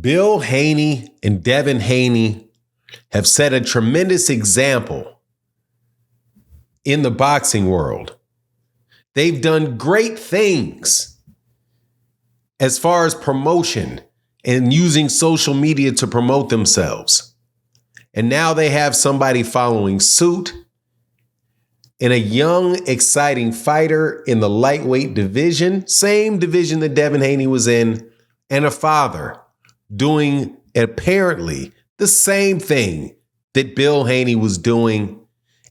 Bill Haney and Devin Haney have set a tremendous example in the boxing world. They've done great things as far as promotion and using social media to promote themselves. And now they have somebody following suit in a young, exciting fighter in the lightweight division, same division that Devin Haney was in, and a father doing apparently the same thing that Bill Haney was doing.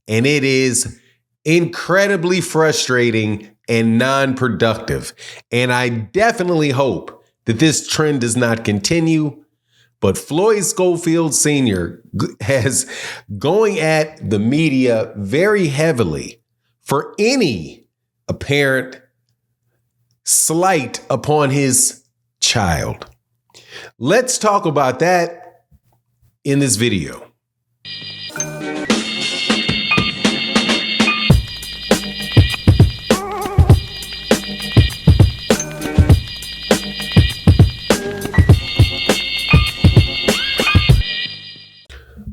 And it is incredibly frustrating and non-productive. And I definitely hope that this trend does not continue. But Floyd Schofield Sr. has going at the media very heavily for any apparent slight upon his child. Let's talk about that in this video.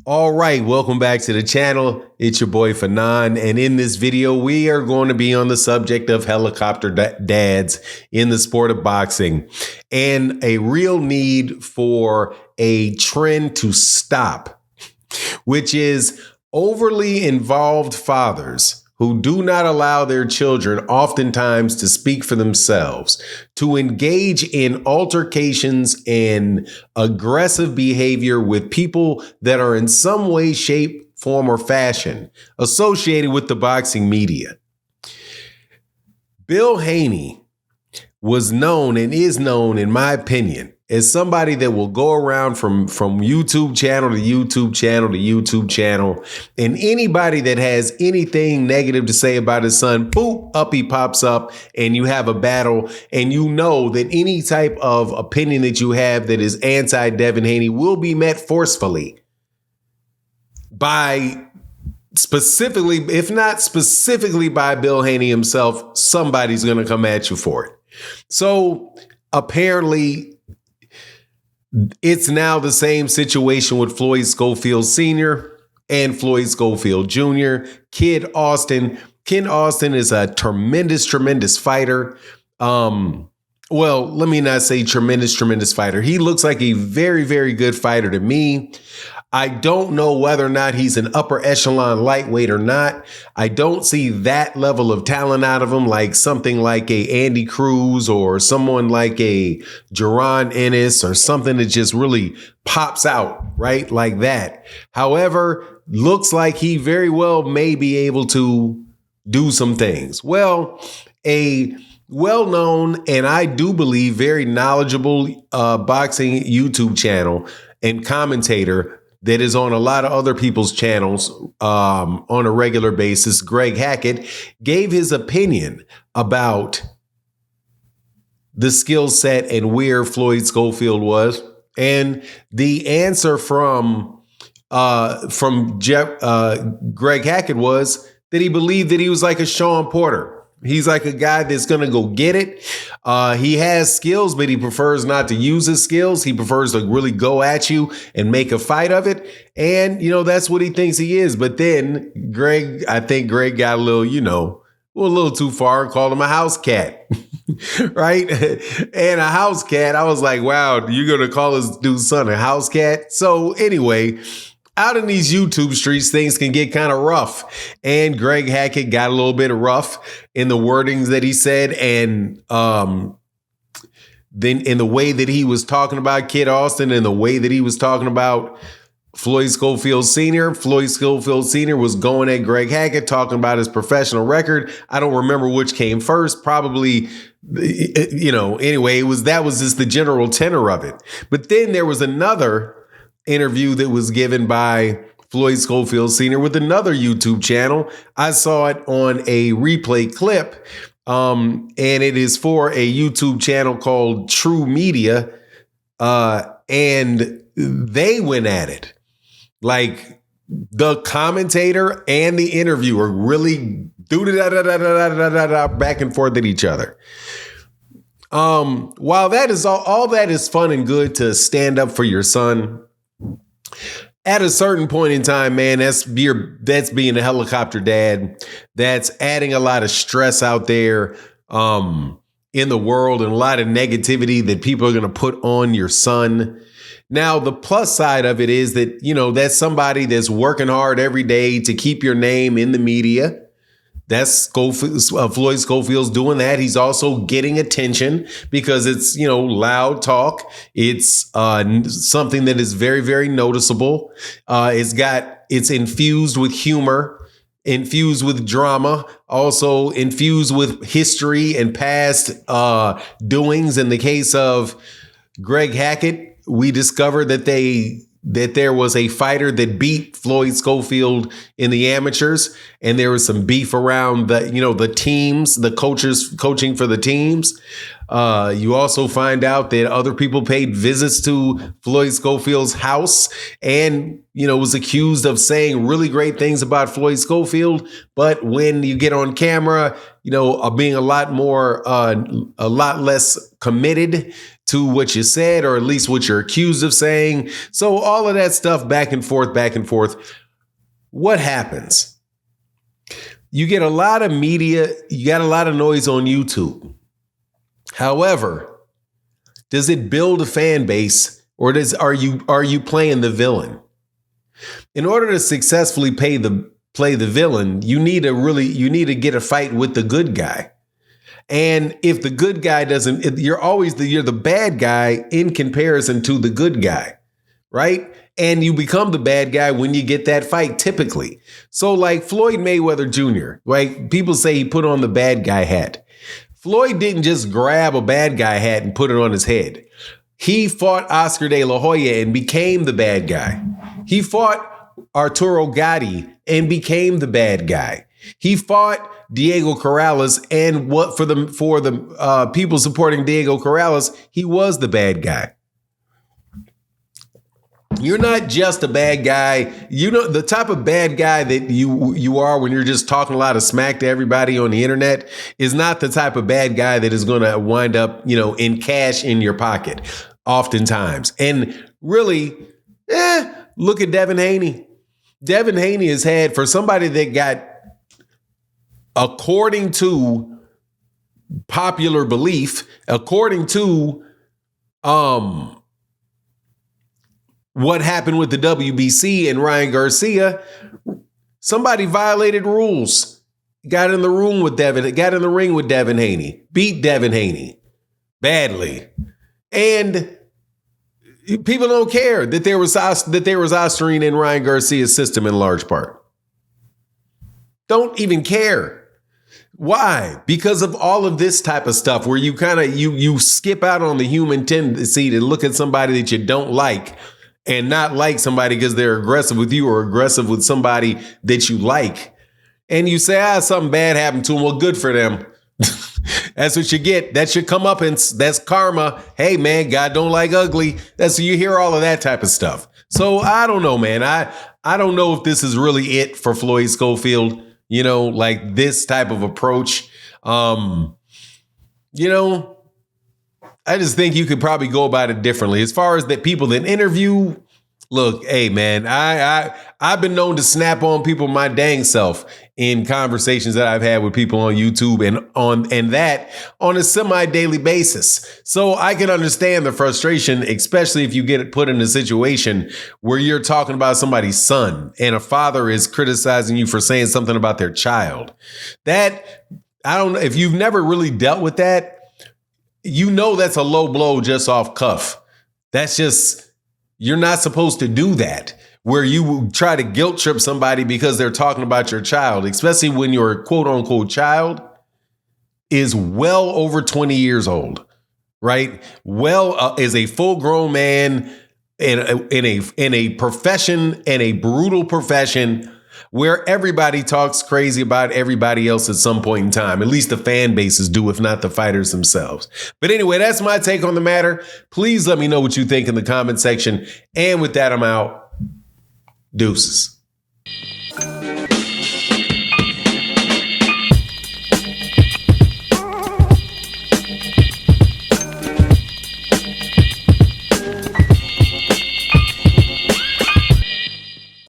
All right, welcome back to the channel. It's your boy Fanon, and in this video, we are going to be on the subject of helicopter dads in the sport of boxing and a real need for a trend to stop, which is overly involved fathers who do not allow their children oftentimes to speak for themselves, to engage in altercations and aggressive behavior with people that are in some way, shape, form, or fashion associated with the boxing media. Bill Haney was known and is known, in my opinion, as somebody that will go around from YouTube channel to YouTube channel to YouTube channel, and anybody that has anything negative to say about his son, boop, up he pops up, and you have a battle, and you know that any type of opinion that you have that is anti-Devin Haney will be met forcefully by specifically, if not specifically by Bill Haney himself. Somebody's going to come at you for it. So apparently, it's now the same situation with Floyd Schofield Sr. and Floyd Schofield Jr. Kid Austin. Ken Austin is a tremendous fighter. Well, let me not say tremendous fighter. He looks like a very good fighter to me. I don't know whether or not he's an upper echelon lightweight or not. I don't see that level of talent out of him, like something like a Andy Cruz or someone like a Jaron Ennis or something that just really pops out, right? Like that. However, looks like he very well may be able to do some things. Well, a well-known and I do believe very knowledgeable boxing YouTube channel and commentator that is on a lot of other people's channels on a regular basis, Greg Hackett, gave his opinion about the skill set and where Floyd Schofield was. And the answer from Greg Hackett was that he believed that he was like a Sean Porter. He's like a guy that's going to go get it. He has skills, but he prefers not to use his skills. He prefers to really go at you and make a fight of it. And, that's what he thinks he is. But then I think Greg got a little too far and called him a house cat. Right? And a house cat. I was like, wow, you're going to call this dude's son a house cat? So anyway, out in these YouTube streets, things can get kind of rough. And Greg Hackett got a little bit rough in the wordings that he said. And then in the way that he was talking about Kid Austin and the way that he was talking about Floyd Schofield Sr. Floyd Schofield Sr. was going at Greg Hackett, talking about his professional record. I don't remember which came first. Probably, anyway, that was just the general tenor of it. But then there was another interview that was given by Floyd Schofield Sr. with another YouTube channel. I saw it on a replay clip, and it is for a YouTube channel called True Media, and they went at it. Like the commentator and the interviewer really back and forth at each other. While that is all that is fun and good to stand up for your son, at a certain point in time, man, that's being a helicopter dad. That's adding a lot of stress out there in the world and a lot of negativity that people are going to put on your son. Now, the plus side of it is that, that's somebody that's working hard every day to keep your name in the media. That's Floyd Schofield's doing that. He's also getting attention because it's, loud talk. It's something that is very, very noticeable. It's infused with humor, infused with drama, also infused with history and past doings. In the case of Greg Hackett, we discovered that there was a fighter that beat Floyd Schofield in the amateurs, and there was some beef around the teams, the coaches coaching for the teams. You also find out that other people paid visits to Floyd Schofield's house and, was accused of saying really great things about Floyd Schofield. But when you get on camera, being a lot less committed to what you said, or at least what you're accused of saying. So all of that stuff back and forth. What happens? You get a lot of media, you got a lot of noise on YouTube. However, does it build a fan base, or are you playing the villain? In order to successfully play the villain, you need to get a fight with the good guy. And if the good guy doesn't, you're the bad guy in comparison to the good guy, right? And you become the bad guy when you get that fight, typically. So like Floyd Mayweather Jr., right? People say he put on the bad guy hat. Floyd didn't just grab a bad guy hat and put it on his head. He fought Oscar De La Hoya and became the bad guy. He fought Arturo Gatti and became the bad guy. He fought Diego Corrales, and for the people supporting Diego Corrales, he was the bad guy. You're not just a bad guy. The type of bad guy that you are when you're just talking a lot of smack to everybody on the internet is not the type of bad guy that is going to wind up, in cash in your pocket oftentimes. And really, look at Devin Haney. Devin Haney has had, for somebody that got, according to popular belief, according to what happened with the WBC and Ryan Garcia, somebody violated rules, got in the ring with Devin Haney, beat Devin Haney badly. And people don't care that there was ostarine in Ryan Garcia's system in large part. Don't even care. Why? Because of all of this type of stuff where you kind of you skip out on the human tendency to look at somebody that you don't like and not like somebody because they're aggressive with you or aggressive with somebody that you like. And you say, something bad happened to them. Well, good for them. That's what you get. That's your comeuppance. That's karma. Hey, man, God don't like ugly. You hear all of that type of stuff. So I don't know, man. I don't know if this is really it for Floyd Schofield, like this type of approach. I just think you could probably go about it differently. As far as the people that interview, look, hey, man, I've been known to snap on people my dang self in conversations that I've had with people on YouTube and that on a semi-daily basis. So I can understand the frustration, especially if you get put in a situation where you're talking about somebody's son and a father is criticizing you for saying something about their child. That, I don't know, if you've never really dealt with that, that's a low blow just off cuff. That's just, you're not supposed to do that, where you try to guilt trip somebody because they're talking about your child, especially when your quote unquote child is well over 20 years old, right? Is a full grown man in a profession, and a brutal profession where everybody talks crazy about everybody else at some point in time. At least the fan bases do, if not the fighters themselves. But anyway, that's my take on the matter. Please let me know what you think in the comment section. And with that, I'm out. Deuces.